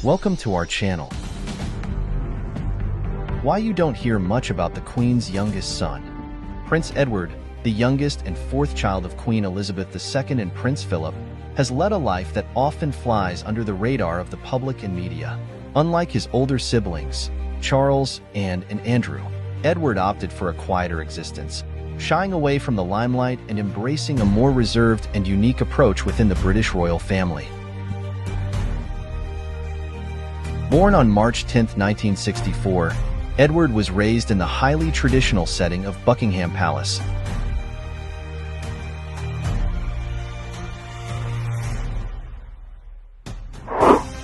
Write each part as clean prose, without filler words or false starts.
Welcome to our channel. Why you don't hear much about the Queen's youngest son. Prince Edward, the youngest and fourth child of Queen Elizabeth II and Prince Philip, has led a life that often flies under the radar of the public and media. Unlike his older siblings, Charles and Andrew, Edward opted for a quieter existence, shying away from the limelight and embracing a more reserved and unique approach within the British royal family. Born on March 10, 1964, Edward was raised in the highly traditional setting of Buckingham Palace.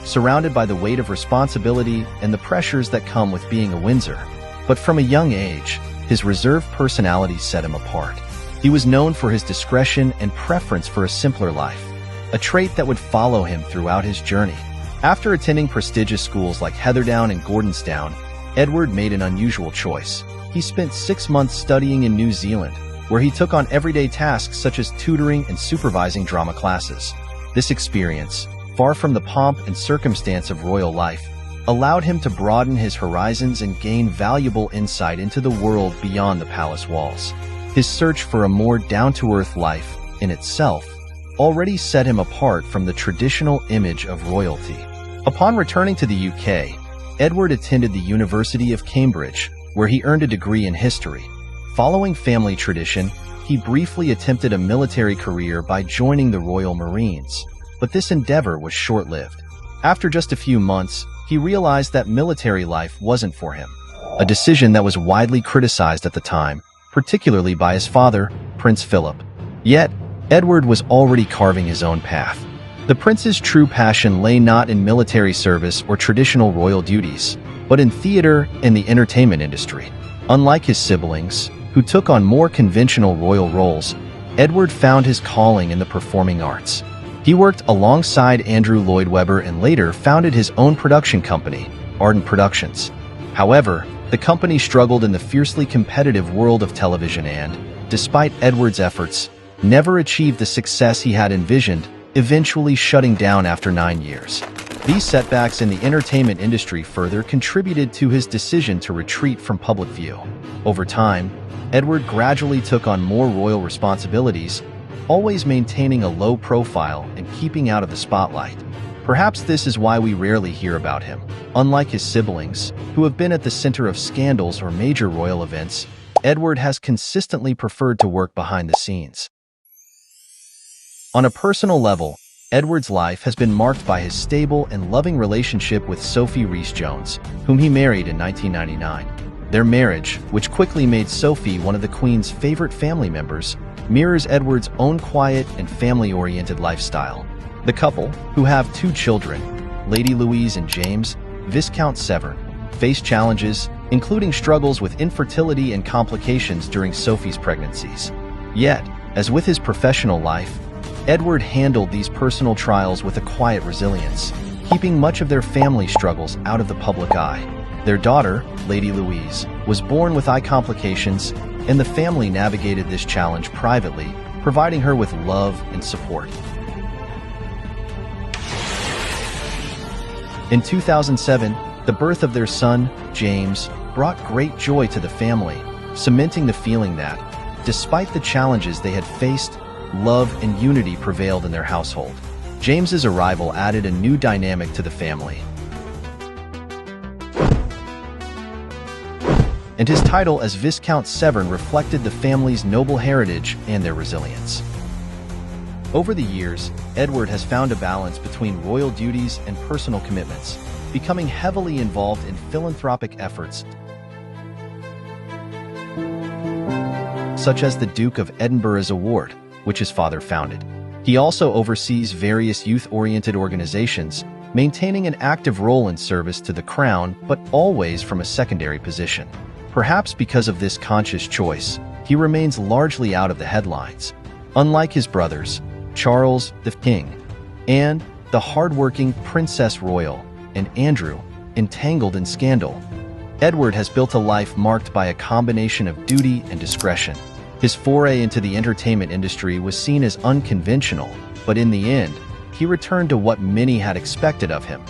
Surrounded by the weight of responsibility and the pressures that come with being a Windsor. But from a young age, his reserved personality set him apart. He was known for his discretion and preference for a simpler life, a trait that would follow him throughout his journey. After attending prestigious schools like Heatherdown and Gordonstown, Edward made an unusual choice. He spent 6 months studying in New Zealand, where he took on everyday tasks such as tutoring and supervising drama classes. This experience, far from the pomp and circumstance of royal life, allowed him to broaden his horizons and gain valuable insight into the world beyond the palace walls. His search for a more down-to-earth life, in itself, already set him apart from the traditional image of royalty. Upon returning to the UK, Edward attended the University of Cambridge, where he earned a degree in history. Following family tradition, he briefly attempted a military career by joining the Royal Marines, but this endeavor was short-lived. After just a few months, he realized that military life wasn't for him, a decision that was widely criticized at the time, particularly by his father, Prince Philip. Yet, Edward was already carving his own path. The prince's true passion lay not in military service or traditional royal duties, but in theater and the entertainment industry. Unlike his siblings, who took on more conventional royal roles, Edward found his calling in the performing arts. He worked alongside Andrew Lloyd Webber and later founded his own production company, Ardent Productions. However, the company struggled in the fiercely competitive world of television and, despite Edward's efforts, never achieved the success he had envisioned, eventually shutting down after 9 years. These setbacks in the entertainment industry further contributed to his decision to retreat from public view. Over time, Edward gradually took on more royal responsibilities, always maintaining a low profile and keeping out of the spotlight. Perhaps this is why we rarely hear about him. Unlike his siblings, who have been at the center of scandals or major royal events, Edward has consistently preferred to work behind the scenes. On a personal level, Edward's life has been marked by his stable and loving relationship with Sophie Rhys-Jones, whom he married in 1999. Their marriage, which quickly made Sophie one of the Queen's favorite family members, mirrors Edward's own quiet and family-oriented lifestyle. The couple, who have 2 children, Lady Louise and James, Viscount Severn, face challenges, including struggles with infertility and complications during Sophie's pregnancies. Yet, as with his professional life, Edward handled these personal trials with a quiet resilience, keeping much of their family struggles out of the public eye. Their daughter, Lady Louise, was born with eye complications, and the family navigated this challenge privately, providing her with love and support. In 2007, the birth of their son, James, brought great joy to the family, cementing the feeling that, despite the challenges they had faced, love and unity prevailed in their household. James's arrival added a new dynamic to the family, and his title as Viscount Severn reflected the family's noble heritage and their resilience. Over the years, Edward has found a balance between royal duties and personal commitments, becoming heavily involved in philanthropic efforts such as the Duke of Edinburgh's Award, which his father founded. He also oversees various youth-oriented organizations, maintaining an active role in service to the Crown, but always from a secondary position. Perhaps because of this conscious choice, he remains largely out of the headlines. Unlike his brothers, Charles, the King, and the hard-working Princess Royal, and Andrew, entangled in scandal, Edward has built a life marked by a combination of duty and discretion. His foray into the entertainment industry was seen as unconventional, but in the end, he returned to what many had expected of him: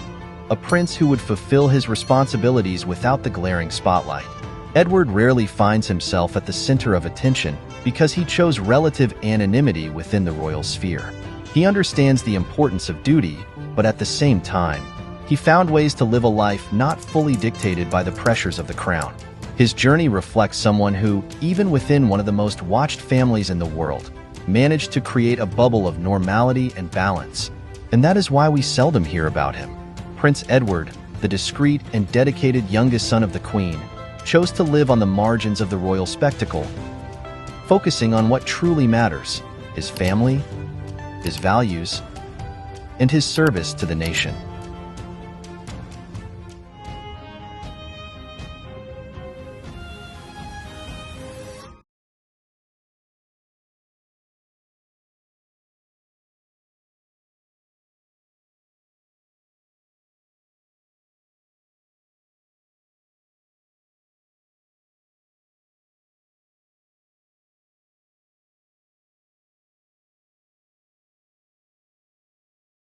a prince who would fulfill his responsibilities without the glaring spotlight. Edward rarely finds himself at the center of attention because he chose relative anonymity within the royal sphere. He understands the importance of duty, but at the same time, he found ways to live a life not fully dictated by the pressures of the crown. His journey reflects someone who, even within one of the most watched families in the world, managed to create a bubble of normality and balance. And that is why we seldom hear about him. Prince Edward, the discreet and dedicated youngest son of the Queen, chose to live on the margins of the royal spectacle, focusing on what truly matters: his family, his values, and his service to the nation.